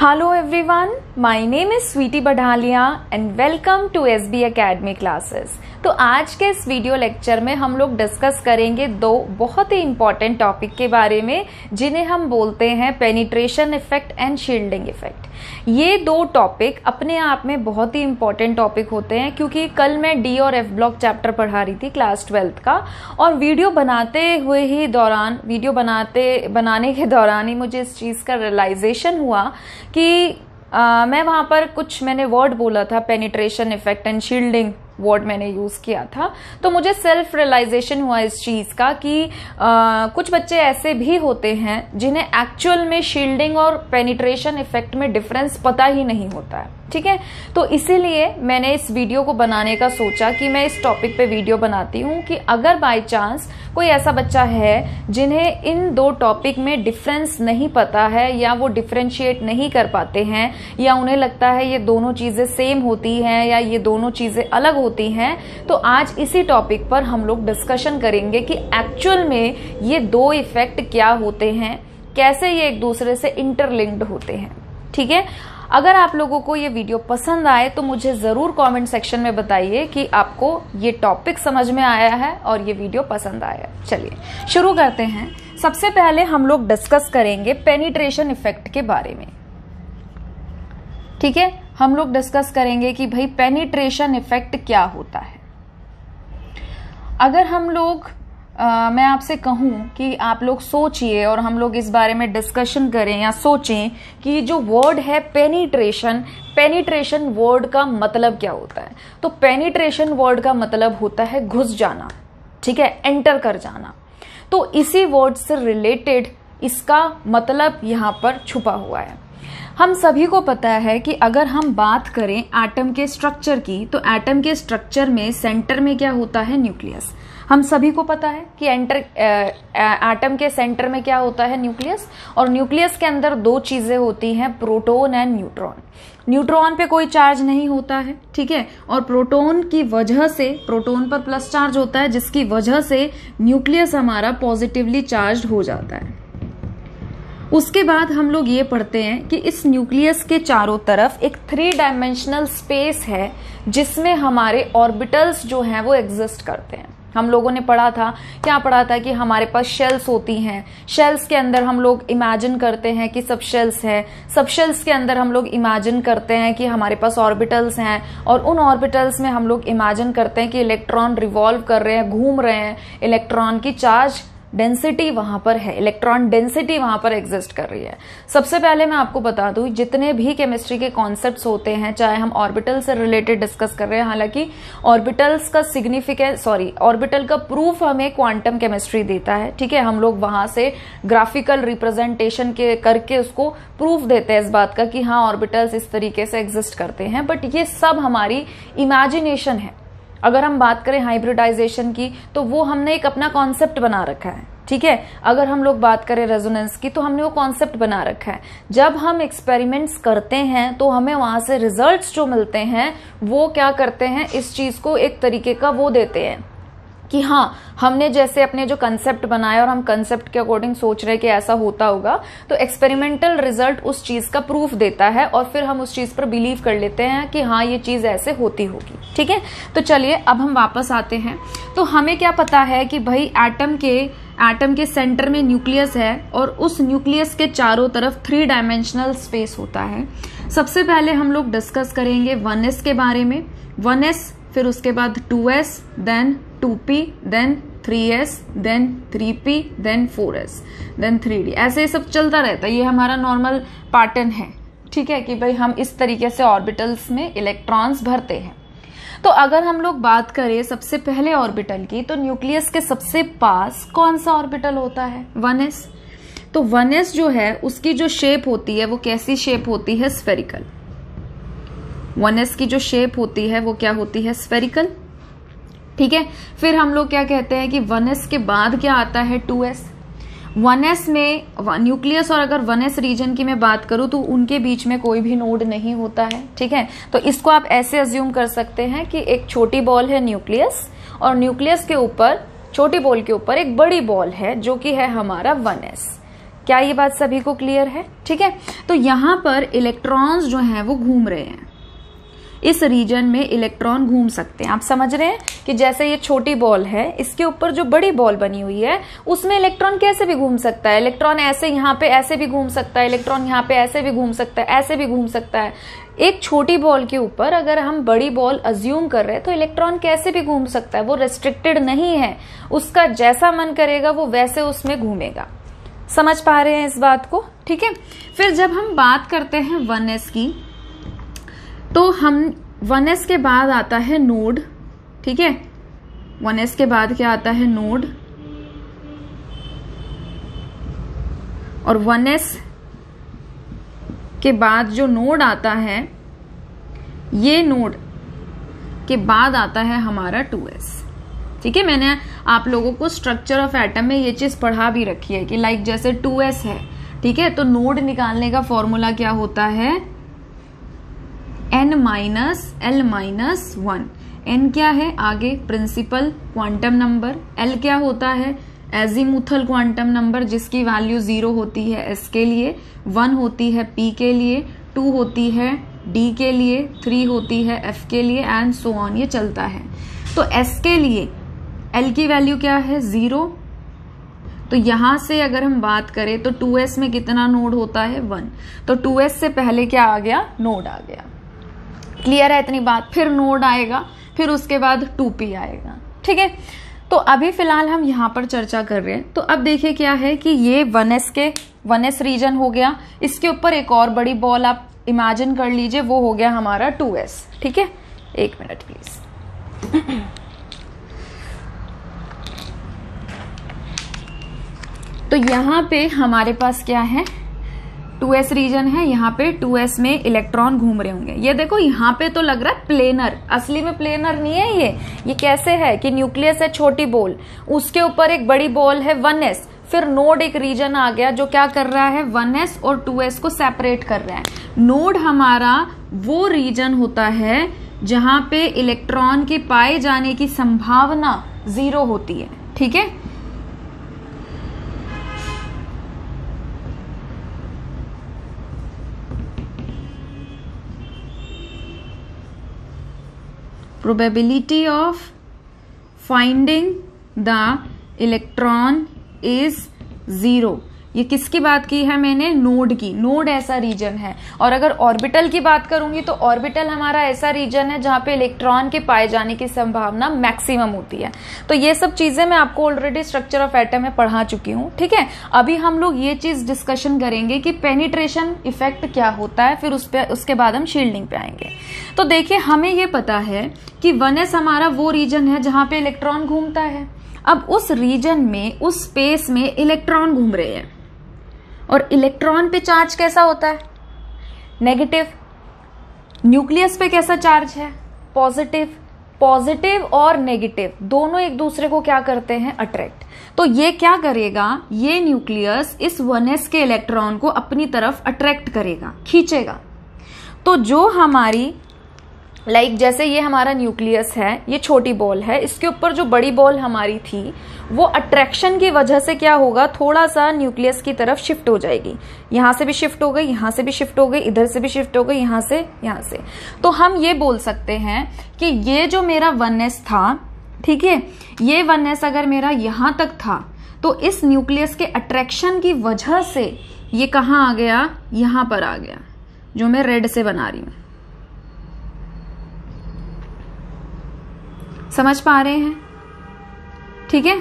Hello everyone, my name is Sweety Badhalia and welcome to SB Academy classes। तो आज के इस video lecture में हम लोग डिस्कस करेंगे दो बहुत ही इंपॉर्टेंट टॉपिक के बारे में जिन्हें हम बोलते हैं penetration effect and shielding effect. ये दो टॉपिक अपने आप में बहुत ही इंपॉर्टेंट टॉपिक होते हैं क्योंकि कल मैं डी और एफ ब्लॉक चैप्टर पढ़ा रही थी क्लास 12th का, और वीडियो बनाने के दौरान ही मुझे इस चीज़ का रियलाइजेशन हुआ कि मैं वहाँ पर मैंने वर्ड बोला था, penetration effect and shielding word मैंने यूज किया था। तो मुझे सेल्फ रियलाइजेशन हुआ इस चीज का कि कुछ बच्चे ऐसे भी होते हैं जिन्हें एक्चुअल में शील्डिंग और पेनिट्रेशन इफेक्ट में डिफरेंस पता ही नहीं होता है। ठीक है, तो इसीलिए मैंने इस वीडियो को बनाने का सोचा कि मैं इस टॉपिक पे वीडियो बनाती हूँ कि अगर बाय चांस कोई ऐसा बच्चा है जिन्हें इन दो टॉपिक में डिफरेंस नहीं पता है या वो डिफरेंशिएट नहीं कर पाते हैं या उन्हें लगता है ये दोनों चीजें सेम होती हैं या ये दोनों चीजें अलग होती हैं, तो आज इसी टॉपिक पर हम लोग डिस्कशन करेंगे कि एक्चुअल में ये दो इफेक्ट क्या होते हैं, कैसे ये एक दूसरे से इंटरलिंक्ड होते हैं। ठीक है, अगर आप लोगों को ये वीडियो पसंद आए तो मुझे जरूर कमेंट सेक्शन में बताइए कि आपको ये टॉपिक समझ में आया है और ये वीडियो पसंद आया। चलिए शुरू करते हैं। सबसे पहले हम लोग डिस्कस करेंगे पेनिट्रेशन इफेक्ट के बारे में। ठीक है, हम लोग डिस्कस करेंगे कि भाई पेनिट्रेशन इफेक्ट क्या होता है। अगर हम लोग मैं आपसे कहूं कि आप लोग सोचिए और हम लोग इस बारे में डिस्कशन करें या सोचें कि जो वर्ड है पेनिट्रेशन वर्ड का मतलब क्या होता है, तो पेनिट्रेशन वर्ड का मतलब होता है घुस जाना। ठीक है, एंटर कर जाना। तो इसी वर्ड से रिलेटेड इसका मतलब यहां पर छुपा हुआ है। हम सभी को पता है कि अगर हम बात करें एटम के स्ट्रक्चर की, तो एटम के स्ट्रक्चर में सेंटर में क्या होता है, न्यूक्लियस। हम सभी को पता है कि एटम के सेंटर में क्या होता है, न्यूक्लियस। और न्यूक्लियस के अंदर दो चीजें होती हैं, प्रोटॉन एंड न्यूट्रॉन। न्यूट्रॉन पे कोई चार्ज नहीं होता है, ठीक है, और प्रोटॉन की वजह से, प्रोटॉन पर प्लस चार्ज होता है जिसकी वजह से न्यूक्लियस हमारा पॉजिटिवली चार्ज हो जाता है। उसके बाद हम लोग ये पढ़ते हैं कि इस न्यूक्लियस के चारों तरफ एक 3 डायमेंशनल स्पेस है जिसमें हमारे ऑर्बिटल्स जो हैं वो एग्जिस्ट करते हैं। हम लोगों ने पढ़ा था, क्या पढ़ा था कि हमारे पास शेल्स होती हैं। शेल्स के अंदर हम लोग इमेजिन करते हैं कि सब शेल्स है। सब शेल्स के अंदर हम लोग इमेजिन करते हैं कि हमारे पास ऑर्बिटल्स हैं, और उन ऑर्बिटल्स में हम लोग इमेजिन करते हैं कि इलेक्ट्रॉन रिवॉल्व कर रहे हैं, घूम रहे हैं। इलेक्ट्रॉन की चार्ज डेंसिटी वहां पर है, इलेक्ट्रॉन डेंसिटी वहां पर एग्जिस्ट कर रही है। सबसे पहले मैं आपको बता दूं, जितने भी केमिस्ट्री के कॉन्सेप्ट्स होते हैं, चाहे हम ऑर्बिटल से रिलेटेड डिस्कस कर रहे हैं, हालांकि ऑर्बिटल्स का ऑर्बिटल का प्रूफ हमें क्वांटम केमिस्ट्री देता है। ठीक है, हम लोग वहां से ग्राफिकल रिप्रेजेंटेशन करके उसको प्रूफ देते हैं इस बात का कि हाँ ऑर्बिटल्स इस तरीके से एग्जिस्ट करते हैं, बट ये सब हमारी इमेजिनेशन है। अगर हम बात करें हाइब्रिडाइजेशन की, तो वो हमने एक अपना कॉन्सेप्ट बना रखा है। ठीक है, अगर हम लोग बात करें रेजोनेंस की, तो हमने वो कॉन्सेप्ट बना रखा है। जब हम एक्सपेरिमेंट्स करते हैं तो हमें वहां से रिजल्ट्स जो मिलते हैं वो क्या करते हैं, इस चीज को एक तरीके का वो देते हैं कि हाँ हमने जैसे अपने जो कंसेप्ट बनाया और हम कंसेप्ट के अकॉर्डिंग सोच रहे हैं कि ऐसा होता होगा, तो एक्सपेरिमेंटल रिजल्ट उस चीज का प्रूफ देता है और फिर हम उस चीज पर बिलीव कर लेते हैं कि हाँ ये चीज ऐसे होती होगी। ठीक है, तो चलिए अब हम वापस आते हैं। तो हमें क्या पता है कि भाई एटम के सेंटर में न्यूक्लियस है और उस न्यूक्लियस के चारों तरफ 3 डायमेंशनल स्पेस होता है। सबसे पहले हम लोग डिस्कस करेंगे 1s के बारे में। 1s, फिर उसके बाद 2s, then 2p, then 3s, then 3p, then 4s, then 3d। ऐसे सब चलता रहता है, ये हमारा नॉर्मल पैटर्न है। ठीक है, कि भाई हम इस तरीके से ऑर्बिटल्स में इलेक्ट्रॉन्स भरते हैं। तो अगर हम लोग बात करें सबसे पहले ऑर्बिटल की, तो न्यूक्लियस के सबसे पास कौन सा ऑर्बिटल होता है, 1s। तो 1s जो है उसकी जो शेप होती है वो कैसी शेप होती है, स्फेरिकल। 1s की जो शेप होती है वो क्या होती है, स्फेरिकल। ठीक है, फिर हम लोग क्या कहते हैं कि 1s के बाद क्या आता है, 2s। 1s में न्यूक्लियस, और अगर 1s रीजन की मैं बात करूं तो उनके बीच में कोई भी नोड नहीं होता है। ठीक है, तो इसको आप ऐसे अज्यूम कर सकते हैं कि एक छोटी बॉल है न्यूक्लियस, और न्यूक्लियस के ऊपर, छोटी बॉल के ऊपर एक बड़ी बॉल है जो कि है हमारा 1s। क्या ये बात सभी को क्लियर है? ठीक है, तो यहां पर इलेक्ट्रॉन्स जो हैं वो घूम रहे हैं, इस रीजन में इलेक्ट्रॉन घूम सकते हैं। आप समझ रहे हैं कि जैसे ये छोटी बॉल है, इसके ऊपर जो बड़ी बॉल बनी हुई है उसमें इलेक्ट्रॉन कैसे भी घूम सकता है। इलेक्ट्रॉन ऐसे यहाँ पे ऐसे भी घूम सकता है, इलेक्ट्रॉन यहाँ पे ऐसे भी घूम सकता है, ऐसे भी घूम सकता है। एक छोटी बॉल के ऊपर अगर हम बड़ी बॉल अज्यूम कर रहे हैं तो इलेक्ट्रॉन कैसे भी घूम सकता है, वो रेस्ट्रिक्टेड नहीं है, उसका जैसा मन करेगा वो वैसे उसमें घूमेगा। समझ पा रहे हैं इस बात को? ठीक है, फिर जब हम बात करते हैं 1s की, तो हम 1s के बाद आता है नोड। ठीक है, 1s के बाद क्या आता है? नोड। और 1s के बाद जो नोड आता है, ये नोड के बाद आता है हमारा 2s। ठीक है, मैंने आप लोगों को स्ट्रक्चर ऑफ एटम में ये चीज पढ़ा भी रखी है कि लाइक जैसे 2s है, ठीक है, तो नोड निकालने का फॉर्मूला क्या होता है? n minus l minus 1। n क्या है? आगे प्रिंसिपल क्वांटम नंबर। l क्या होता है? एजीमुथल क्वांटम नंबर, जिसकी वैल्यू 0 होती है s के लिए, 1 होती है p के लिए, 2 होती है d के लिए, 3 होती है f के लिए, एंड सो ऑन, ये चलता है। तो s के लिए l की वैल्यू क्या है? 0। तो यहां से अगर हम बात करें तो 2s में कितना नोड होता है? 1। तो 2s से पहले क्या आ गया? नोड आ गया। क्लियर है इतनी बात? फिर नोड आएगा, फिर उसके बाद 2p आएगा। ठीक है, तो अभी फिलहाल हम यहां पर चर्चा कर रहे हैं। तो अब देखिए क्या है कि ये 1s रीजन हो गया, इसके ऊपर एक और बड़ी बॉल आप इमेजिन कर लीजिए, वो हो गया हमारा 2s। ठीक है, एक मिनट प्लीज। तो यहां पे हमारे पास क्या है? 2s रीजन है, यहाँ पे 2s में इलेक्ट्रॉन घूम रहे होंगे। ये देखो यहाँ पे तो लग रहा है प्लेनर, असली में प्लेनर नहीं है ये कैसे है कि न्यूक्लियस है छोटी बॉल, उसके ऊपर एक बड़ी बॉल है 1s, फिर नोड एक रीजन आ गया जो क्या कर रहा है? 1s और 2s को सेपरेट कर रहा है। नोड हमारा वो रीजन होता है जहां पे इलेक्ट्रॉन के पाए जाने की संभावना 0 होती है। ठीक है, probability of finding the electron is 0। ये किसकी बात की है मैंने? नोड की। नोड ऐसा रीजन है। और अगर ऑर्बिटल की बात करूंगी तो ऑर्बिटल हमारा ऐसा रीजन है जहां पे इलेक्ट्रॉन के पाए जाने की संभावना मैक्सिमम होती है। तो ये सब चीजें मैं आपको ऑलरेडी स्ट्रक्चर ऑफ एटम में पढ़ा चुकी हूं। ठीक है, अभी हम लोग ये चीज डिस्कशन करेंगे कि पेनिट्रेशन इफेक्ट क्या होता है, फिर उसके बाद हम शील्डिंग पे आएंगे। तो देखिए, हमें ये पता है कि 1s हमारा वो रीजन है जहां पे इलेक्ट्रॉन घूमता है। अब उस रीजन में, उस स्पेस में इलेक्ट्रॉन घूम रहे हैं, और इलेक्ट्रॉन पे चार्ज कैसा होता है? नेगेटिव। न्यूक्लियस पे कैसा चार्ज है? पॉजिटिव। पॉजिटिव और नेगेटिव दोनों एक दूसरे को क्या करते हैं? अट्रैक्ट। तो ये क्या करेगा? ये न्यूक्लियस इस 1s के इलेक्ट्रॉन को अपनी तरफ अट्रैक्ट करेगा, खींचेगा। तो जो हमारी जैसे ये हमारा न्यूक्लियस है, ये छोटी बॉल है, इसके ऊपर जो बड़ी बॉल हमारी थी वो अट्रैक्शन की वजह से क्या होगा? थोड़ा सा न्यूक्लियस की तरफ शिफ्ट हो जाएगी। यहां से भी शिफ्ट हो गई, यहां से भी शिफ्ट हो गई, इधर से भी शिफ्ट हो गई, यहां से। तो हम ये बोल सकते हैं कि ये जो मेरा 1s था, ठीक है, ये 1s अगर मेरा यहां तक था तो इस न्यूक्लियस के अट्रैक्शन की वजह से ये कहां आ गया? यहां पर आ गया, जो मैं रेड से बना रही हूं। समझ पा रहे हैं? ठीक है,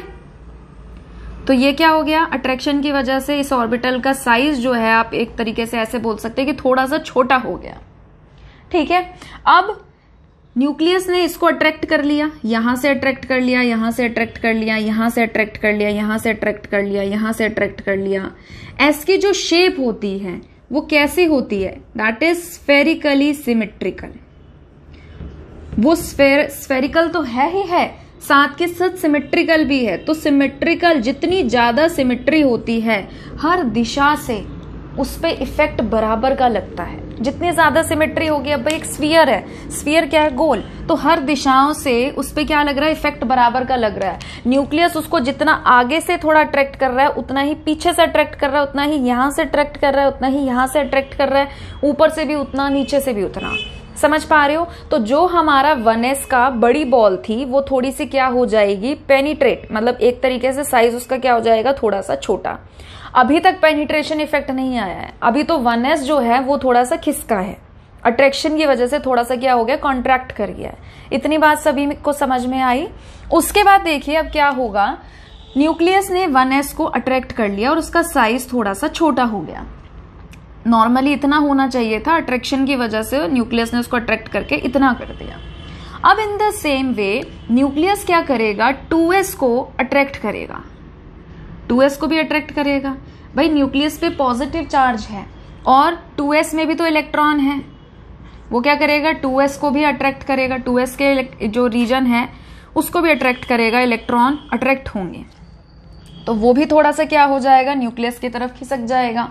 तो ये क्या हो गया? अट्रैक्शन की वजह से इस ऑर्बिटल का साइज जो है, आप एक तरीके से ऐसे बोल सकते हैं कि थोड़ा सा छोटा हो गया। ठीक है, अब न्यूक्लियस ने इसको अट्रैक्ट कर लिया, यहां से अट्रैक्ट कर लिया, यहां से अट्रैक्ट कर लिया, यहां से अट्रैक्ट कर लिया, यहां से अट्रैक्ट कर लिया, यहां से अट्रैक्ट कर लिया। एस की जो शेप होती है वो कैसी होती है? That is spherically symmetrical. वो स्फेरिकल तो है ही है, साथ के साथ सिमेट्रिकल भी है। तो सिमेट्रिकल, जितनी ज्यादा सिमेट्री होती है हर दिशा से, उस पे इफेक्ट बराबर का लगता है। जितनी ज्यादा सिमेट्री होगी, अब भाई एक स्फीयर है, स्फीयर क्या है, गोल, तो हर दिशाओं से उस पे क्या लग रहा है, इफेक्ट बराबर का लग रहा है। न्यूक्लियस उसको जितना आगे से थोड़ा अट्रैक्ट कर रहा है, उतना ही पीछे से अट्रैक्ट कर रहा है, उतना ही यहां से अट्रैक्ट कर रहा है, उतना ही यहां से अट्रैक्ट कर रहा है, ऊपर से भी उतना, नीचे से भी उतना। समझ पा रहे हो? तो जो हमारा 1s का बड़ी बॉल थी वो थोड़ी सी क्या हो जाएगी, पेनिट्रेट, मतलब एक तरीके से साइज उसका क्या हो जाएगा, थोड़ा सा छोटा। अभी तक पेनिट्रेशन इफेक्ट नहीं आया है, अभी तो 1s जो है वो थोड़ा सा खिसका है, अट्रैक्शन की वजह से थोड़ा सा क्या हो गया, कॉन्ट्रैक्ट कर गया है। इतनी बात सभी को समझ में आई। उसके बाद देखिए अब क्या होगा, न्यूक्लियस ने 1s को अट्रैक्ट कर लिया और उसका साइज थोड़ा सा छोटा हो गया। नॉर्मली इतना होना चाहिए था, अट्रैक्शन की वजह से न्यूक्लियस ने उसको अट्रैक्ट करके इतना कर दिया। अब in the same way nucleus क्या करेगा, 2s को अट्रैक्ट करेगा, 2s को भी अट्रैक्ट करेगा। भाई न्यूक्लियस पे पॉजिटिव चार्ज है और 2s में भी तो इलेक्ट्रॉन है, वो क्या करेगा, 2s को भी अट्रैक्ट करेगा, 2s के जो रीजन है उसको भी अट्रैक्ट करेगा, इलेक्ट्रॉन अट्रैक्ट होंगे, तो वो भी थोड़ा सा क्या हो जाएगा, न्यूक्लियस की तरफ खिसक जाएगा।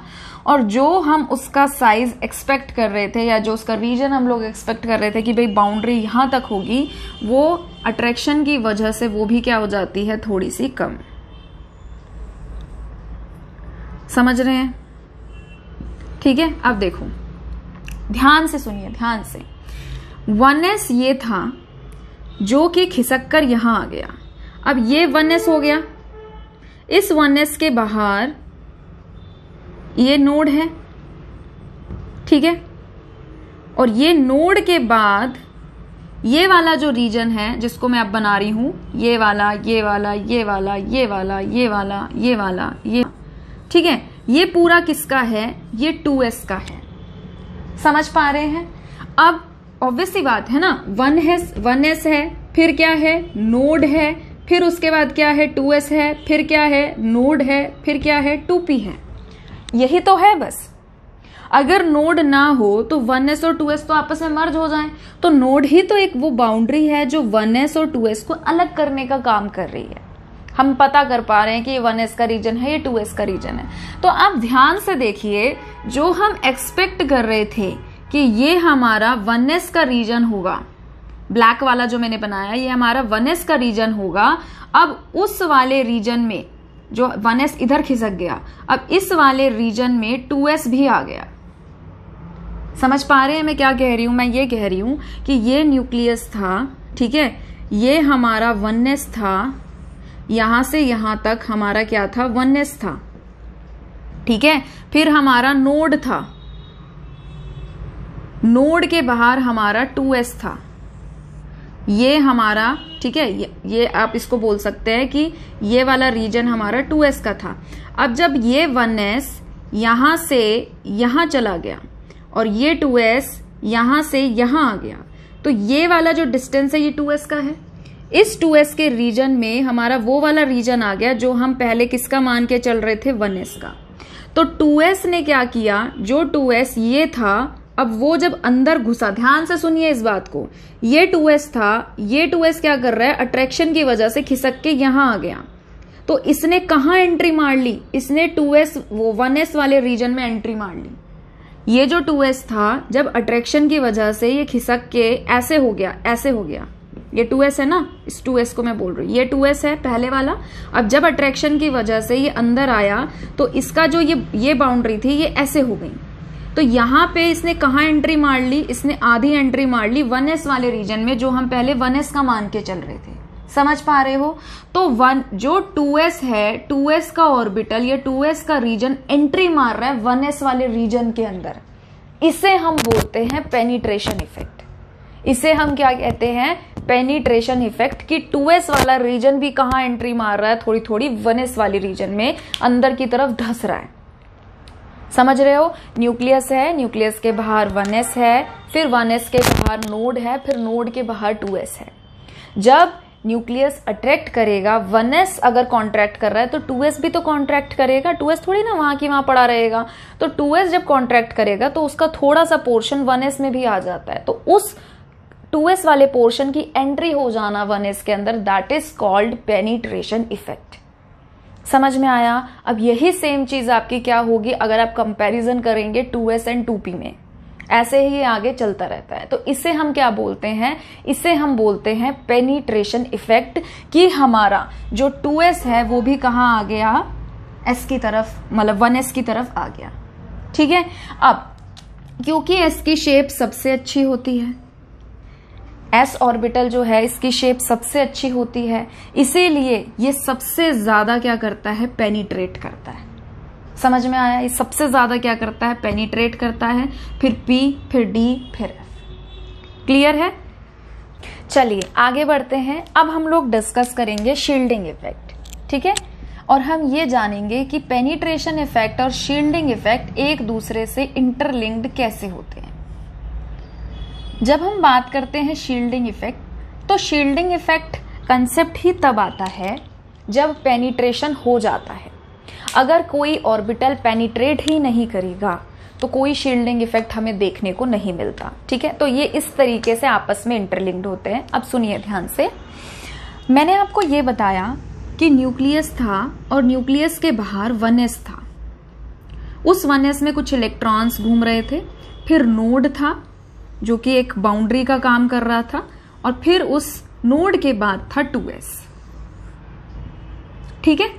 और जो हम उसका साइज एक्सपेक्ट कर रहे थे या जो उसका रीजन हम लोग एक्सपेक्ट कर रहे थे कि भाई बाउंड्री यहां तक होगी, वो अट्रैक्शन की वजह से वो भी क्या हो जाती है, थोड़ी सी कम। समझ रहे हैं? ठीक है, अब देखो ध्यान से सुनिए, ध्यान से। 1s ये था जो कि खिसक कर यहां आ गया। अब ये 1s हो गया, इस 1s के बाहर ये नोड है, ठीक है, और ये नोड के बाद ये वाला जो रीजन है जिसको मैं अब बना रही हूं, ये वाला, ये वाला, ये वाला, ये वाला, ये वाला, ये वाला, ये, ठीक है, ये पूरा किसका है, ये 2s का है। समझ पा रहे हैं? अब ऑब्वियस सी बात है ना, 1s है, फिर क्या है, नोड है, फिर उसके बाद क्या है, 2s है, फिर क्या है, नोड है, फिर क्या है, 2p है। यही तो है बस। अगर नोड ना हो तो 1s और 2s तो आपस में मर्ज हो जाएं, तो नोड ही तो एक वो बाउंड्री है जो 1s और 2s को अलग करने का काम कर रही है। हम पता कर पा रहे हैं कि ये 1s का रीजन है, ये 2s का रीजन है। तो आप ध्यान से देखिए, जो हम एक्सपेक्ट कर रहे थे कि ये हमारा 1s का रीजन होगा, ब्लैक वाला जो मैंने बनाया ये हमारा 1s का रीजन होगा। अब उस वाले रीजन में जो 1s इधर खिसक गया, अब इस वाले रीजन में 2s भी आ गया। समझ पा रहे हैं मैं क्या कह रही हूं? मैं ये कह रही हूं कि ये न्यूक्लियस था, ठीक है, ये हमारा 1s था, यहां से यहां तक हमारा क्या था, 1s था, ठीक है, फिर हमारा नोड था, नोड के बाहर हमारा 2s था, ये हमारा, ठीक है, ये आप इसको बोल सकते हैं कि ये वाला रीजन हमारा 2s का था। अब जब ये 1s यहां से यहां चला गया और ये 2s यहां से यहां आ गया, तो ये वाला जो डिस्टेंस है ये 2s का है। इस 2s के रीजन में हमारा वो वाला रीजन आ गया जो हम पहले किसका मान के चल रहे थे, 1s का। तो 2s ने क्या किया, जो 2s ये था, अब वो जब अंदर घुसा, ध्यान से सुनिए इस बात को, ये 2s था, ये 2s क्या कर रहा है, अट्रैक्शन की वजह से खिसक के यहां आ गया, तो इसने कहां एंट्री मार ली, इसने 2s वो 1s वाले रीजन में एंट्री मार ली। ये जो 2s था, जब अट्रैक्शन की वजह से ये खिसक के ऐसे हो गया, ऐसे हो गया, ये 2s है ना, इस 2s को मैं बोल रही हूँ, ये 2s है पहले वाला। अब जब अट्रैक्शन की वजह से ये अंदर आया तो इसका जो ये बाउंड्री थी ये ऐसे हो गई, तो यहां पे इसने कहां एंट्री मार ली, इसने आधी एंट्री मार ली 1s वाले रीजन में जो हम पहले 1s का मान के चल रहे थे। समझ पा रहे हो? तो जो 2s है, 2s का ऑर्बिटल या 2s का रीजन एंट्री मार रहा है 1s वाले रीजन के अंदर, इसे हम बोलते हैं पेनिट्रेशन इफेक्ट। इसे हम क्या कहते हैं, पेनिट्रेशन इफेक्ट, कि 2s वाला रीजन भी कहां एंट्री मार रहा है, थोड़ी थोड़ी 1s वाली रीजन में अंदर की तरफ धस रहा है। समझ रहे हो? न्यूक्लियस है, न्यूक्लियस के बाहर 1s है, फिर 1s के बाहर नोड है, फिर नोड के बाहर 2s है। जब न्यूक्लियस अट्रैक्ट करेगा, 1s अगर कॉन्ट्रैक्ट कर रहा है तो 2s भी तो कॉन्ट्रैक्ट करेगा, 2s थोड़ी ना वहां की वहां पड़ा रहेगा। तो 2s जब कॉन्ट्रैक्ट करेगा तो उसका थोड़ा सा पोर्शन 1s में भी आ जाता है, तो उस 2s वाले पोर्शन की एंट्री हो जाना 1s के अंदर, that is called penetration effect. समझ में आया? अब यही सेम चीज आपकी क्या होगी अगर आप कंपैरिजन करेंगे 2s एंड 2p में, ऐसे ही आगे चलता रहता है। तो इसे हम क्या बोलते हैं? इसे हम बोलते हैं पेनिट्रेशन इफेक्ट, कि हमारा जो 2s है वो भी कहाँ आ गया? s की तरफ, मतलब 1s की तरफ आ गया। ठीक है। अब क्योंकि s की शेप सबसे अच्छी होती है, s ऑर्बिटल जो है इसकी शेप सबसे अच्छी होती है, इसीलिए ये सबसे ज्यादा क्या करता है? पेनिट्रेट करता है। समझ में आया? ये सबसे ज्यादा क्या करता है? पेनिट्रेट करता है, फिर p, फिर d, फिर f। क्लियर है? चलिए आगे बढ़ते हैं। अब हम लोग डिस्कस करेंगे शील्डिंग इफेक्ट। ठीक है। और हम ये जानेंगे कि पेनिट्रेशन इफेक्ट और शील्डिंग इफेक्ट एक दूसरे से इंटरलिंक्ड कैसे होते हैं। जब हम बात करते हैं शील्डिंग इफेक्ट, तो शील्डिंग इफेक्ट कंसेप्ट ही तब आता है जब पेनिट्रेशन हो जाता है। अगर कोई ऑर्बिटल पेनिट्रेट ही नहीं करेगा तो कोई शील्डिंग इफेक्ट हमें देखने को नहीं मिलता। ठीक है। तो ये इस तरीके से आपस में इंटरलिंक्ड होते हैं। अब सुनिए ध्यान से। मैंने आपको ये बताया कि न्यूक्लियस था और न्यूक्लियस के बाहर 1s था। उस 1s में कुछ इलेक्ट्रॉन्स घूम रहे थे, फिर नोड था जो कि एक बाउंड्री का काम कर रहा था, और फिर उस नोड के बाद था 2s। ठीक है।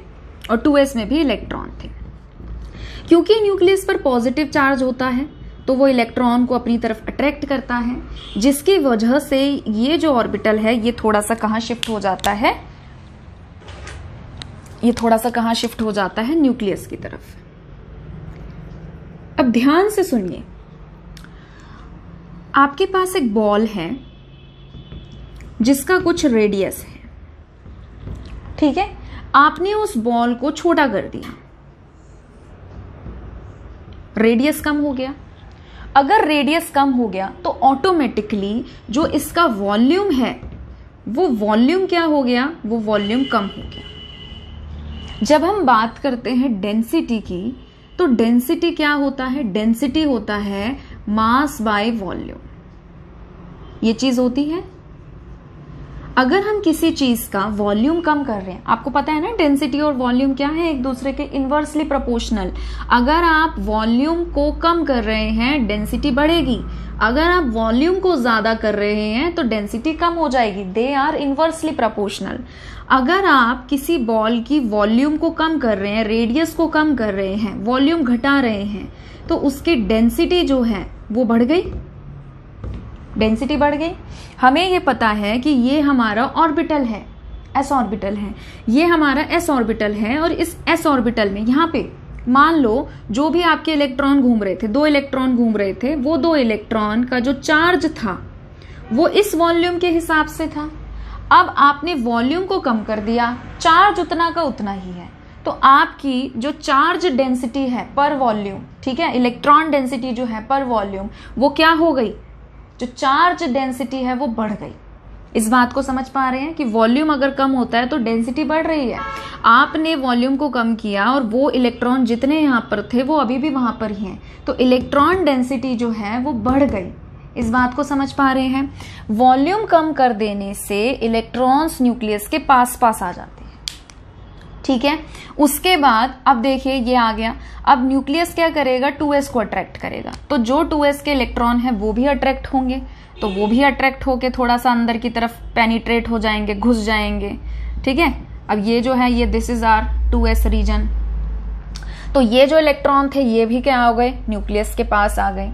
और 2s में भी इलेक्ट्रॉन थे। क्योंकि न्यूक्लियस पर पॉजिटिव चार्ज होता है तो वो इलेक्ट्रॉन को अपनी तरफ अट्रैक्ट करता है, जिसकी वजह से ये जो ऑर्बिटल है ये थोड़ा सा कहां शिफ्ट हो जाता है? ये थोड़ा सा कहां शिफ्ट हो जाता है? न्यूक्लियस की तरफ। अब ध्यान से सुनिए। आपके पास एक बॉल है जिसका कुछ रेडियस है। ठीक है। आपने उस बॉल को छोटा कर दिया, रेडियस कम हो गया। अगर रेडियस कम हो गया तो ऑटोमेटिकली जो इसका वॉल्यूम है वो वॉल्यूम क्या हो गया? वो वॉल्यूम कम हो गया। जब हम बात करते हैं डेंसिटी की, तो डेंसिटी क्या होता है? डेंसिटी होता है मास बाय वॉल्यूम। ये चीज होती है। अगर हम किसी चीज का वॉल्यूम कम कर रहे हैं, आपको पता है ना डेंसिटी और वॉल्यूम क्या है? एक दूसरे के इनवर्सली प्रोपोर्शनल। अगर आप वॉल्यूम को कम कर रहे हैं डेंसिटी बढ़ेगी, अगर आप वॉल्यूम को ज्यादा कर रहे हैं तो डेंसिटी कम हो जाएगी। They are inversely proportional. अगर आप किसी बॉल की वॉल्यूम को कम कर रहे हैं, रेडियस को कम कर रहे हैं, वॉल्यूम घटा रहे हैं, तो उसकी डेंसिटी जो है वो बढ़ गई, डेंसिटी बढ़ गई। हमें ये पता है कि ये हमारा ऑर्बिटल है, एस ऑर्बिटल है, ये हमारा एस ऑर्बिटल है, और इस एस ऑर्बिटल में यहाँ पे मान लो जो भी आपके इलेक्ट्रॉन घूम रहे थे, 2 इलेक्ट्रॉन घूम रहे थे, वो 2 इलेक्ट्रॉन का जो चार्ज था वो इस वॉल्यूम के हिसाब से था। अब आपने वॉल्यूम को कम कर दिया, चार्ज उतना का उतना ही है, तो आपकी जो चार्ज डेंसिटी है पर वॉल्यूम, ठीक है, इलेक्ट्रॉन डेंसिटी जो है पर वॉल्यूम, वो क्या हो गई? जो चार्ज डेंसिटी है वो बढ़ गई। इस बात को समझ पा रहे हैं कि वॉल्यूम अगर कम होता है तो डेंसिटी बढ़ रही है। आपने वॉल्यूम को कम किया और वो इलेक्ट्रॉन जितने यहाँ पर थे वो अभी भी वहां पर ही हैं, तो इलेक्ट्रॉन डेंसिटी जो है वो बढ़ गई। इस बात को समझ पा रहे हैं? वॉल्यूम कम कर देने से इलेक्ट्रॉन्स न्यूक्लियस के पास पास आ जाते हैं। ठीक है। उसके बाद अब देखिए ये आ गया। अब न्यूक्लियस क्या करेगा? 2s को अट्रैक्ट करेगा, तो जो 2s के इलेक्ट्रॉन है वो भी अट्रैक्ट होंगे, तो वो भी अट्रैक्ट होके थोड़ा सा अंदर की तरफ पेनिट्रेट हो जाएंगे, घुस जाएंगे। ठीक है। अब ये जो है ये this is are 2s reason, तो ये जो इलेक्ट्रॉन थे ये भी क्या हो गए? न्यूक्लियस के पास आ गए।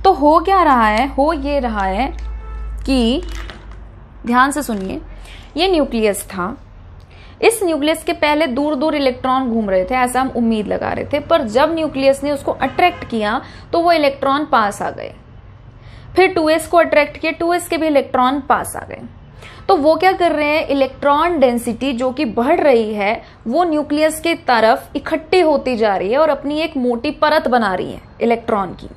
तो हो क्या रहा है? हो ये रहा है कि ध्यान से सुनिए, ये न्यूक्लियस था, इस न्यूक्लियस के पहले दूर दूर इलेक्ट्रॉन घूम रहे थे, ऐसा हम उम्मीद लगा रहे थे, पर जब न्यूक्लियस ने उसको अट्रैक्ट किया तो वो इलेक्ट्रॉन पास आ गए। फिर 2s को अट्रैक्ट किया, 2s के भी इलेक्ट्रॉन पास आ गए। तो वो क्या कर रहे हैं? इलेक्ट्रॉन डेंसिटी जो कि बढ़ रही है वो न्यूक्लियस की तरफ इकट्ठी होती जा रही है और अपनी एक मोटी परत बना रही है इलेक्ट्रॉन की।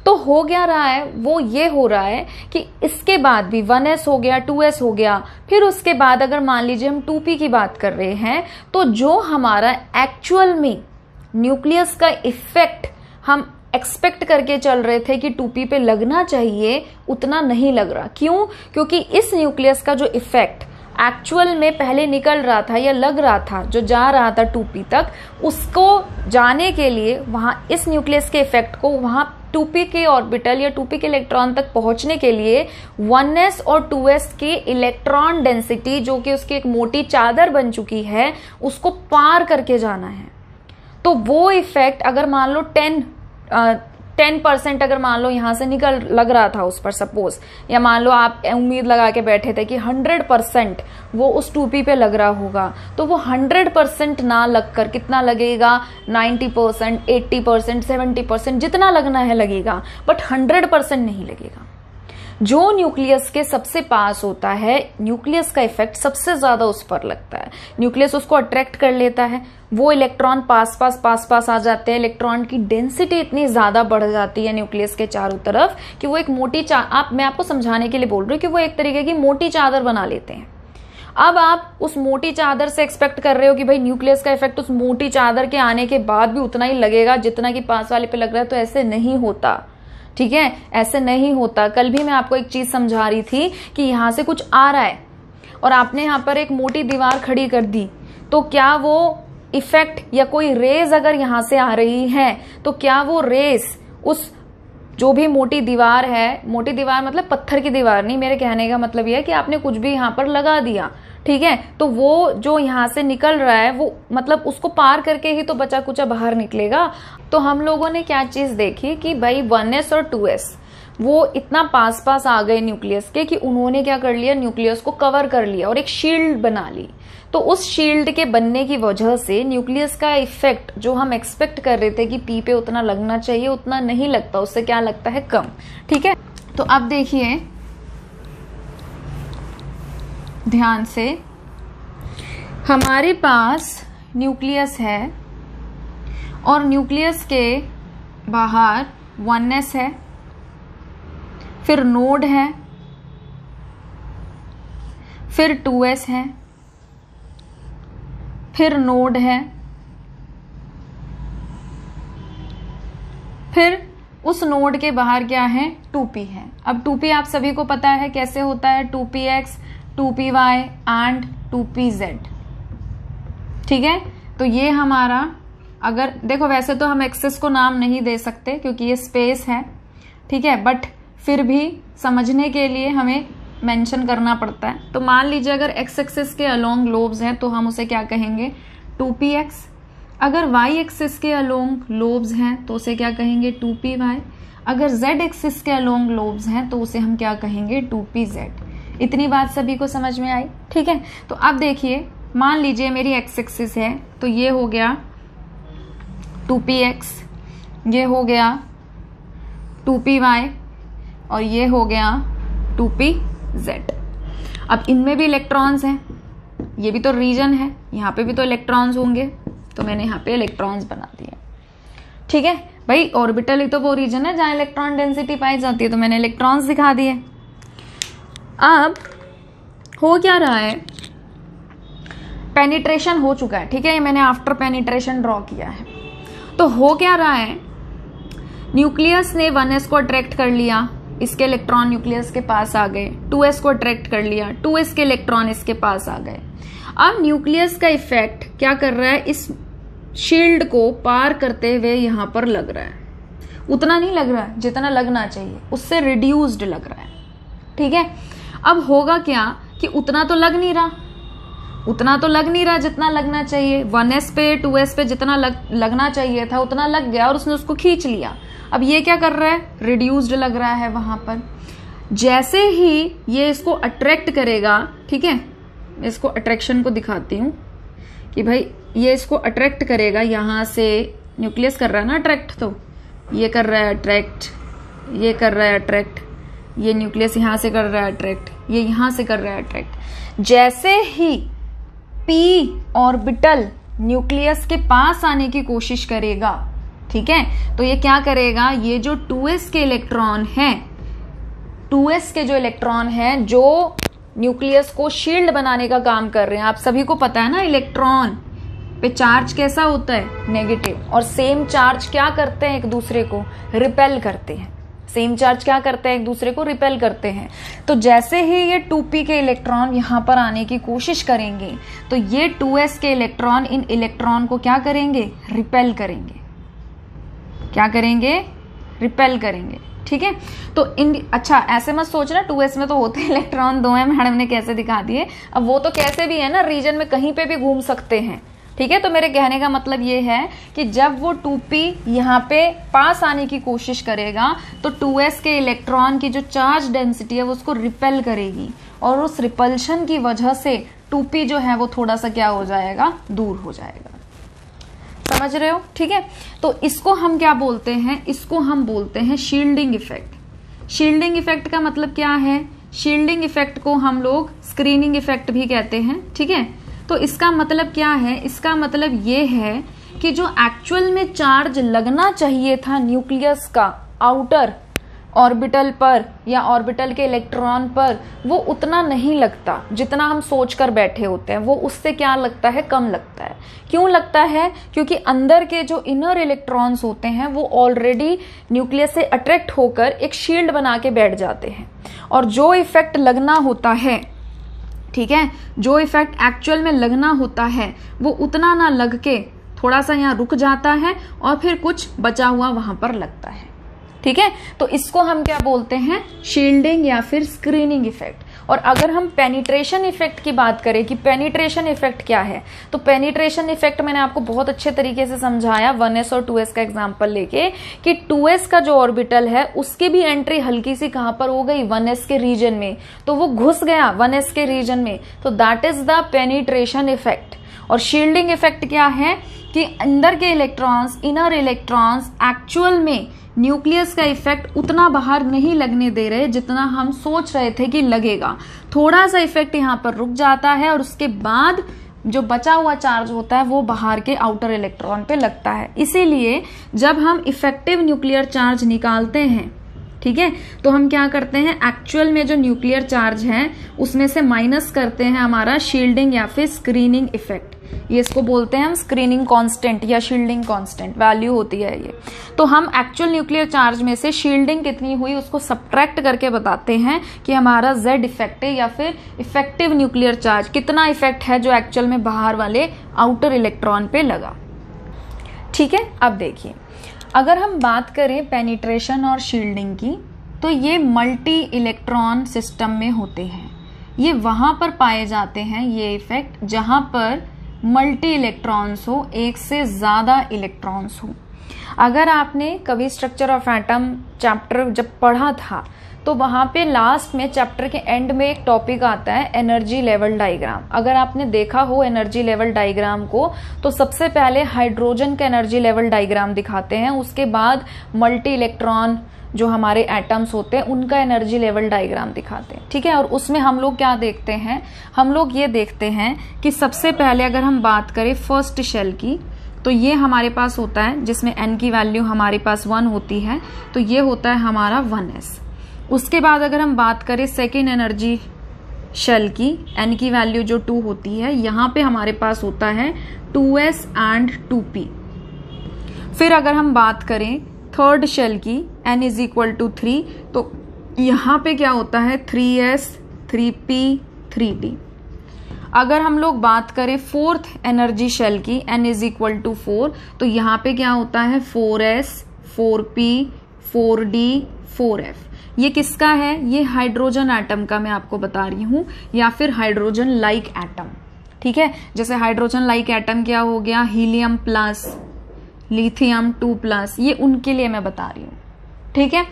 तो हो क्या रहा है? वो ये हो रहा है कि इसके बाद भी 1s हो गया, 2s हो गया, फिर उसके बाद अगर मान लीजिए हम 2p की बात कर रहे हैं, तो जो हमारा एक्चुअल में न्यूक्लियस का इफेक्ट हम एक्सपेक्ट करके चल रहे थे कि 2p पे लगना चाहिए, उतना नहीं लग रहा। क्यों? क्योंकि इस न्यूक्लियस का जो इफेक्ट एक्चुअल में पहले निकल रहा था या लग रहा था, जो जा रहा था 2p तक, उसको जाने के लिए वहां इस न्यूक्लियस के इफेक्ट को वहां 2p के ऑर्बिटल या 2p के इलेक्ट्रॉन तक पहुंचने के लिए 1s और 2s की इलेक्ट्रॉन डेंसिटी, जो कि उसकी एक मोटी चादर बन चुकी है, उसको पार करके जाना है। तो वो इफेक्ट अगर मान लो 10% अगर मान लो यहां से लग रहा था उस पर सपोज, या मान लो आप उम्मीद लगा के बैठे थे कि 100% वो उस 2p पे लग रहा होगा, तो वो 100% ना लगकर कितना लगेगा, 90%, 80%, 70%, जितना लगना है लगेगा, बट 100% नहीं लगेगा। जो न्यूक्लियस के सबसे पास होता है, न्यूक्लियस का इफेक्ट सबसे ज्यादा उस पर लगता है। न्यूक्लियस उसको अट्रैक्ट कर लेता है, वो इलेक्ट्रॉन पास पास आ जाते हैं, इलेक्ट्रॉन की डेंसिटी इतनी ज्यादा बढ़ जाती है न्यूक्लियस के चारों तरफ कि वो एक मोटी मैं आपको समझाने के लिए बोल रही हूँ कि वो एक तरीके की मोटी चादर बना लेते हैं। अब आप उस मोटी चादर से एक्सपेक्ट कर रहे हो कि भाई न्यूक्लियस का इफेक्ट उस मोटी चादर के आने के बाद भी उतना ही लगेगा जितना कि पास वाले पे लग रहा है, तो ऐसे नहीं होता। ठीक है, ऐसे नहीं होता। कल भी मैं आपको एक चीज समझा रही थी कि यहां से कुछ आ रहा है और आपने यहां पर एक मोटी दीवार खड़ी कर दी, तो क्या वो इफेक्ट या कोई रेज अगर यहां से आ रही है, तो क्या वो रेज उस जो भी मोटी दीवार है, मोटी दीवार मतलब पत्थर की दीवार नहीं, मेरे कहने का मतलब यह है कि आपने कुछ भी यहां पर लगा दिया, ठीक है, तो वो जो यहां से निकल रहा है वो मतलब उसको पार करके ही तो बचा कुचा बाहर निकलेगा। तो हम लोगों ने क्या चीज देखी कि भाई 1s और 2s वो इतना पास आ गए न्यूक्लियस के कि उन्होंने क्या कर लिया, न्यूक्लियस को कवर कर लिया और एक शील्ड बना ली। तो उस शील्ड के बनने की वजह से न्यूक्लियस का इफेक्ट जो हम एक्सपेक्ट कर रहे थे कि पी पे उतना लगना चाहिए, उतना नहीं लगता, उससे क्या लगता है, कम। ठीक है, तो अब देखिए ध्यान से, हमारे पास न्यूक्लियस है और न्यूक्लियस के बाहर 1s है, फिर नोड है, फिर 2s है, फिर नोड है, फिर उस नोड के बाहर क्या है, 2p है। अब 2p आप सभी को पता है कैसे होता है, 2px, 2py एंड 2pz। ठीक है, तो ये हमारा, अगर देखो वैसे तो हम एक्सिस को नाम नहीं दे सकते क्योंकि ये स्पेस है, ठीक है, बट फिर भी समझने के लिए हमें मेंशन करना पड़ता है। तो मान लीजिए अगर एक्स एक्सिस के अलोंग लोब्स हैं तो हम उसे क्या कहेंगे, 2px। अगर वाई एक्सिस के अलोंग लोब्स हैं तो उसे क्या कहेंगे, 2py। अगर जेड एक्सिस के अलोंग लोब्स हैं तो उसे हम क्या कहेंगे, 2pz। इतनी बात सभी को समझ में आई। ठीक है, तो अब देखिए, मान लीजिए मेरी एक्स एक्सिस है, तो ये हो गया 2px, ये हो गया 2py और ये हो गया 2pz। अब इनमें भी इलेक्ट्रॉन्स हैं, ये भी तो रीजन है, यहाँ पे भी तो इलेक्ट्रॉन्स होंगे, तो मैंने यहाँ पे इलेक्ट्रॉन्स बना दिए। ठीक है भाई, ऑर्बिटल ही तो वो रीजन है जहां इलेक्ट्रॉन डेंसिटी पाई जाती है, तो मैंने इलेक्ट्रॉन्स दिखा दिए। अब हो क्या रहा है, पेनिट्रेशन हो चुका है, ठीक है, ये मैंने आफ्टर पेनिट्रेशन ड्रॉ किया है। तो हो क्या रहा है, न्यूक्लियस ने 1s को अट्रैक्ट कर लिया, इसके इलेक्ट्रॉन न्यूक्लियस के पास आ गए, 2s को अट्रैक्ट कर लिया, 2s के इलेक्ट्रॉन इसके पास आ गए। अब न्यूक्लियस का इफेक्ट क्या कर रहा है, इस शील्ड को पार करते हुए यहां पर लग रहा है, उतना नहीं लग रहा है जितना लगना चाहिए, उससे रिड्यूस्ड लग रहा है। ठीक है, अब होगा क्या कि उतना तो लग नहीं रहा जितना लगना चाहिए। 1s पे 2s पे जितना लगना चाहिए था उतना लग गया और उसने उसको खींच लिया। अब ये क्या कर रहा है, रिड्यूस्ड लग रहा है वहां पर। जैसे ही ये इसको अट्रैक्ट करेगा, ठीक है, इसको अट्रैक्शन को दिखाती हूं कि भाई ये इसको अट्रैक्ट करेगा, यहां से न्यूक्लियस कर रहा है ना अट्रैक्ट, तो ये कर रहा है अट्रैक्ट, ये कर रहा है अट्रैक्ट, ये न्यूक्लियस यहां से कर रहा है अट्रैक्ट, ये यहां से कर रहा है अट्रैक्ट। जैसे ही p ऑर्बिटल न्यूक्लियस के पास आने की कोशिश करेगा, ठीक है, तो ये क्या करेगा, ये जो 2s के इलेक्ट्रॉन हैं, 2s के जो इलेक्ट्रॉन हैं जो न्यूक्लियस को शील्ड बनाने का काम कर रहे हैं, आप सभी को पता है ना इलेक्ट्रॉन पे चार्ज कैसा होता है, नेगेटिव, और सेम चार्ज क्या करते हैं, एक दूसरे को रिपेल करते हैं, सेम चार्ज क्या करते हैं, एक दूसरे को रिपेल करते हैं। तो जैसे ही ये 2p के इलेक्ट्रॉन यहां पर आने की कोशिश करेंगे तो ये 2s के इलेक्ट्रॉन इन इलेक्ट्रॉन को क्या करेंगे, रिपेल करेंगे। क्या करेंगे, रिपेल करेंगे। ठीक है, तो अच्छा ऐसे मत सोचना 2s में तो होते हैं इलेक्ट्रॉन 2 है, मैडम ने कैसे दिखा दिए। अब वो तो कैसे भी है ना, रीजन में कहीं पे भी घूम सकते हैं। ठीक है, तो मेरे कहने का मतलब ये है कि जब वो 2p यहाँ पे पास आने की कोशिश करेगा तो 2s के इलेक्ट्रॉन की जो चार्ज डेंसिटी है वो उसको रिपेल करेगी और उस रिपल्शन की वजह से 2p जो है वो थोड़ा सा क्या हो जाएगा, दूर हो जाएगा। समझ रहे हो? ठीक है, तो इसको हम क्या बोलते हैं, इसको हम बोलते हैं शील्डिंग इफेक्ट। शील्डिंग इफेक्ट का मतलब क्या है, शील्डिंग इफेक्ट को हम लोग स्क्रीनिंग इफेक्ट भी कहते हैं। ठीक है, तो इसका मतलब क्या है, इसका मतलब ये है कि जो एक्चुअल में चार्ज लगना चाहिए था न्यूक्लियस का आउटर ऑर्बिटल पर या ऑर्बिटल के इलेक्ट्रॉन पर, वो उतना नहीं लगता जितना हम सोच कर बैठे होते हैं। वो उससे क्या लगता है, कम लगता है। क्यों लगता है, क्योंकि अंदर के जो इनर इलेक्ट्रॉन्स होते हैं वो ऑलरेडी न्यूक्लियस से अट्रैक्ट होकर एक शील्ड बना के बैठ जाते हैं और जो इफेक्ट लगना होता है, ठीक है, जो इफेक्ट एक्चुअल में लगना होता है वो उतना ना लग के थोड़ा सा यहाँ रुक जाता है और फिर कुछ बचा हुआ वहां पर लगता है। ठीक है, तो इसको हम क्या बोलते हैं, शील्डिंग या फिर स्क्रीनिंग इफेक्ट। और अगर हम पेनिट्रेशन इफेक्ट की बात करें कि पेनिट्रेशन इफेक्ट क्या है, तो पेनिट्रेशन इफेक्ट मैंने आपको बहुत अच्छे तरीके से समझाया 1s और 2s का एग्जांपल लेके कि 2s का जो ऑर्बिटल है उसकी भी एंट्री हल्की सी कहां पर हो गई, 1s के रीजन में, तो वो घुस गया 1s के रीजन में, तो that is the penetration effect. और शील्डिंग इफेक्ट क्या है कि अंदर के इलेक्ट्रॉन्स, इनर इलेक्ट्रॉन्स एक्चुअल में न्यूक्लियस का इफेक्ट उतना बाहर नहीं लगने दे रहे जितना हम सोच रहे थे कि लगेगा। थोड़ा सा इफेक्ट यहाँ पर रुक जाता है और उसके बाद जो बचा हुआ चार्ज होता है वो बाहर के आउटर इलेक्ट्रॉन पे लगता है। इसीलिए जब हम इफेक्टिव न्यूक्लियर चार्ज निकालते हैं, ठीक है, तो हम क्या करते हैं, एक्चुअल में जो न्यूक्लियर चार्ज है उसमें से माइनस करते हैं हमारा शील्डिंग या फिर स्क्रीनिंग इफेक्ट। ये इसको बोलते हैं हम स्क्रीनिंग कांस्टेंट या शील्डिंग कांस्टेंट, वैल्यू होती है ये। तो हम एक्चुअल न्यूक्लियर चार्ज में से शील्डिंग कितनी हुई उसको सब्ट्रैक्ट करके बताते हैं कि हमारा Z इफेक्ट है या फिर इफेक्टिव न्यूक्लियर चार्ज कितना इफेक्ट है जो एक्चुअल में बाहर वाले आउटर इलेक्ट्रॉन पे लगा। ठीक है, अब देखिए अगर हम बात करें पेनिट्रेशन और शील्डिंग की, तो ये मल्टी इलेक्ट्रॉन सिस्टम में होते हैं। ये वहां पर पाए जाते हैं ये इफेक्ट जहां पर मल्टी इलेक्ट्रॉन्स हो, एक से ज्यादा इलेक्ट्रॉन्स हो। अगर आपने कभी स्ट्रक्चर ऑफ एटम चैप्टर जब पढ़ा था तो वहां पे लास्ट में चैप्टर के एंड में एक टॉपिक आता है एनर्जी लेवल डायग्राम। अगर आपने देखा हो एनर्जी लेवल डायग्राम को तो सबसे पहले हाइड्रोजन का एनर्जी लेवल डायग्राम दिखाते हैं, उसके बाद मल्टी इलेक्ट्रॉन जो हमारे एटम्स होते हैं उनका एनर्जी लेवल डायग्राम दिखाते हैं। ठीक है, और उसमें हम लोग क्या देखते हैं, हम लोग ये देखते हैं कि सबसे पहले अगर हम बात करें फर्स्ट शेल की, तो ये हमारे पास होता है जिसमें n की वैल्यू हमारे पास 1 होती है, तो ये होता है हमारा 1s। उसके बाद अगर हम बात करें सेकेंड एनर्जी शेल की, n की वैल्यू जो 2 होती है, यहाँ पे हमारे पास होता है 2s एंड 2p। फिर अगर हम बात करें थर्ड शेल की, n इज इक्वल टू 3, तो यहाँ पे क्या होता है 3s, 3p, 3d। अगर हम लोग बात करें फोर्थ एनर्जी शेल की, n इज इक्वल टू 4, तो यहाँ पे क्या होता है 4s, 4p, 4d, 4f। ये किसका है, ये हाइड्रोजन एटम का मैं आपको बता रही हूं, या फिर हाइड्रोजन लाइक एटम। ठीक है, जैसे हाइड्रोजन लाइक एटम क्या हो गया, हीलियम प्लस, लिथियम 2+, ये उनके लिए मैं बता रही हूं। ठीक है,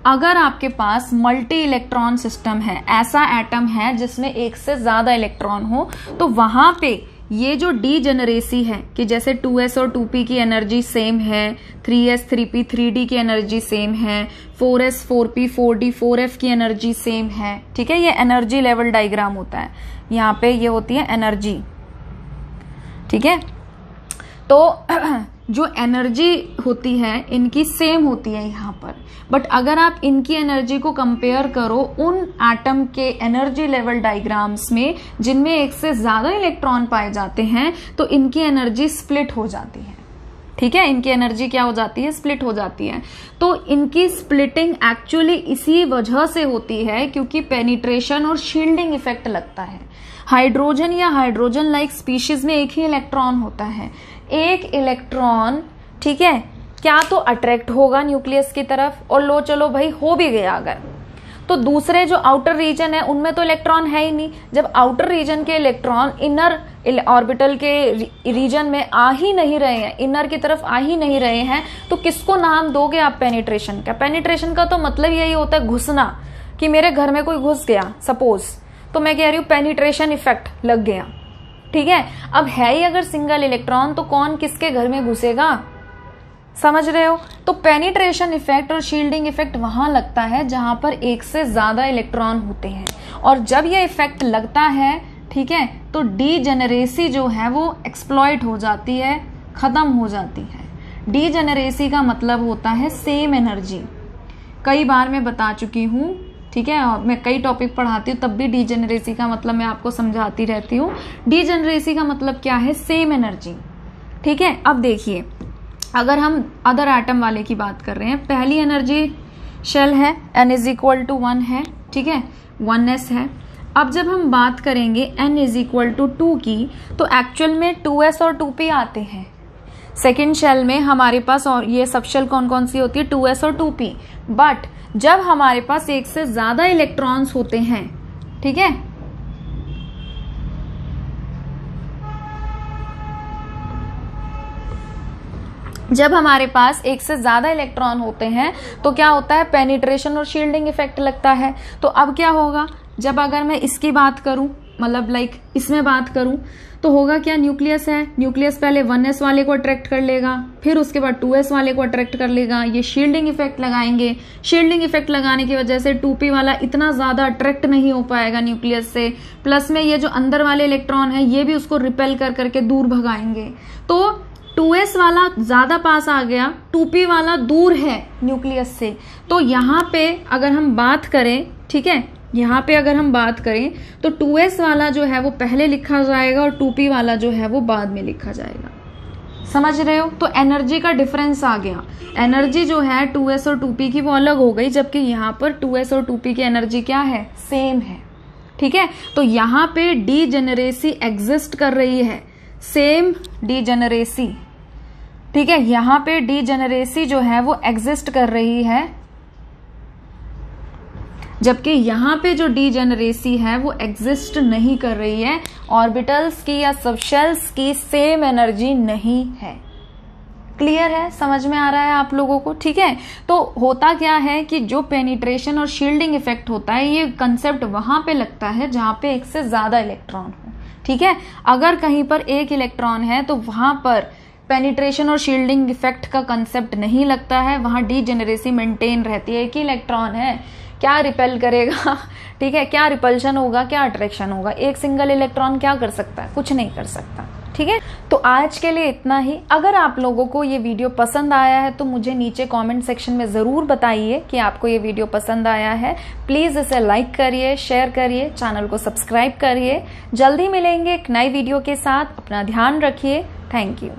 अगर आपके पास मल्टी इलेक्ट्रॉन सिस्टम है, ऐसा एटम है जिसमें एक से ज्यादा इलेक्ट्रॉन हो, तो वहां पे ये जो डीजेनरेसी है कि जैसे 2s और 2p की एनर्जी सेम है, 3s, 3p, 3d की एनर्जी सेम है, 4s, 4p, 4d, 4f की एनर्जी सेम है। ठीक है, ये एनर्जी लेवल डायग्राम होता है, यहाँ पे ये होती है एनर्जी। ठीक है, तो जो एनर्जी होती है इनकी सेम होती है यहाँ पर, बट अगर आप इनकी एनर्जी को कंपेयर करो उन एटम के एनर्जी लेवल डायग्राम्स में जिनमें एक से ज्यादा इलेक्ट्रॉन पाए जाते हैं, तो इनकी एनर्जी स्प्लिट हो जाती है। ठीक है, इनकी एनर्जी क्या हो जाती है, स्प्लिट हो जाती है। तो इनकी स्प्लिटिंग एक्चुअली इसी वजह से होती है क्योंकि पेनिट्रेशन और शील्डिंग इफेक्ट लगता है। हाइड्रोजन या हाइड्रोजन लाइक स्पीशीज में एक ही इलेक्ट्रॉन होता है। एक इलेक्ट्रॉन, ठीक है, क्या तो अट्रैक्ट होगा न्यूक्लियस की तरफ, और लो चलो भाई हो भी गया अगर, तो दूसरे जो आउटर रीजन है उनमें तो इलेक्ट्रॉन है ही नहीं। जब आउटर रीजन के इलेक्ट्रॉन इनर ऑर्बिटल के रीजन में आ ही नहीं रहे हैं, इनर की तरफ आ ही नहीं रहे हैं, तो किसको नाम दोगे आप पेनिट्रेशन का? पेनिट्रेशन का तो मतलब यही होता है घुसना, कि मेरे घर में कोई घुस गया सपोज, तो मैं कह रही हूँ पेनिट्रेशन इफेक्ट लग गया, ठीक है। अब है ही अगर सिंगल इलेक्ट्रॉन, तो कौन किसके घर में घुसेगा, समझ रहे हो? तो पेनिट्रेशन इफेक्ट और शील्डिंग इफेक्ट वहां लगता है जहां पर एक से ज्यादा इलेक्ट्रॉन होते हैं, और जब ये इफेक्ट लगता है, ठीक है, तो डीजेनरेसी जो है वो एक्सप्लॉइट हो जाती है, खत्म हो जाती है। डीजेनरेसी का मतलब होता है सेम एनर्जी। कई बार मैं बता चुकी हूँ, ठीक है, और मैं कई टॉपिक पढ़ाती हूँ तब भी डीजेनरेसी का मतलब मैं आपको समझाती रहती हूँ। डीजेनरेसी का मतलब क्या है, सेम एनर्जी, ठीक है। अब देखिए, अगर हम अदर एटम वाले की बात कर रहे हैं, पहली एनर्जी शेल है, n=1 है, ठीक है, 1s है। अब जब हम बात करेंगे n=2 की, तो एक्चुअल में 2s और 2p आते हैं। सेकेंड शेल में हमारे पास, और ये सब शेल कौन कौन सी होती है, 2s और 2p। बट जब हमारे पास एक से ज्यादा इलेक्ट्रॉन्स होते हैं, ठीक है, जब हमारे पास एक से ज्यादा इलेक्ट्रॉन होते हैं तो क्या होता है, पेनिट्रेशन और शील्डिंग इफेक्ट लगता है। तो अब क्या होगा, जब अगर मैं इसकी बात करूं, मतलब लाइक इसमें बात करूं, तो होगा क्या, न्यूक्लियस है, न्यूक्लियस पहले 1s वाले को अट्रैक्ट कर लेगा, फिर उसके बाद 2s वाले को अट्रैक्ट कर लेगा, ये शील्डिंग इफेक्ट लगाएंगे। शील्डिंग इफेक्ट लगाने की वजह से 2p वाला इतना ज्यादा अट्रैक्ट नहीं हो पाएगा न्यूक्लियस से, प्लस में ये जो अंदर वाले इलेक्ट्रॉन है ये भी उसको रिपेल कर करके दूर भगाएंगे। तो 2s वाला ज्यादा पास आ गया, 2p वाला दूर है न्यूक्लियस से। तो यहाँ पे अगर हम बात करें, ठीक है, यहाँ पे अगर हम बात करें तो 2s वाला जो है वो पहले लिखा जाएगा और 2p वाला जो है वो बाद में लिखा जाएगा। समझ रहे हो? तो एनर्जी का डिफरेंस आ गया। एनर्जी जो है 2s और 2p की वो अलग हो गई, जबकि यहाँ पर 2s और 2p की एनर्जी क्या है, सेम है, ठीक है। तो यहाँ पे डीजेनरेसी एग्जिस्ट कर रही है, सेम डीजेनरेसी, ठीक है, यहाँ पे डीजेनरेसी जो है वो एग्जिस्ट कर रही है, जबकि यहाँ पे जो डीजेनरेसी है वो एग्जिस्ट नहीं कर रही है। ऑर्बिटल्स की या सबशेल्स की सेम एनर्जी नहीं है। क्लियर है, समझ में आ रहा है आप लोगों को, ठीक है। तो होता क्या है कि जो पेनिट्रेशन और शील्डिंग इफेक्ट होता है, ये कंसेप्ट वहां पे लगता है जहां पे एक से ज्यादा इलेक्ट्रॉन हो, ठीक है। अगर कहीं पर एक इलेक्ट्रॉन है तो वहां पर पेनिट्रेशन और शील्डिंग इफेक्ट का कंसेप्ट नहीं लगता है, वहां डीजेनरेसी मेंटेन रहती है। एक ही इलेक्ट्रॉन है, क्या रिपेल करेगा, ठीक है, क्या रिपल्शन होगा, क्या अट्रैक्शन होगा। एक सिंगल इलेक्ट्रॉन क्या कर सकता है, कुछ नहीं कर सकता, ठीक है। तो आज के लिए इतना ही। अगर आप लोगों को ये वीडियो पसंद आया है तो मुझे नीचे कमेंट सेक्शन में जरूर बताइए कि आपको ये वीडियो पसंद आया है। प्लीज इसे लाइक करिए, शेयर करिए, चैनल को सब्सक्राइब करिए। जल्दी मिलेंगे एक नई वीडियो के साथ। अपना ध्यान रखिए। Thank you.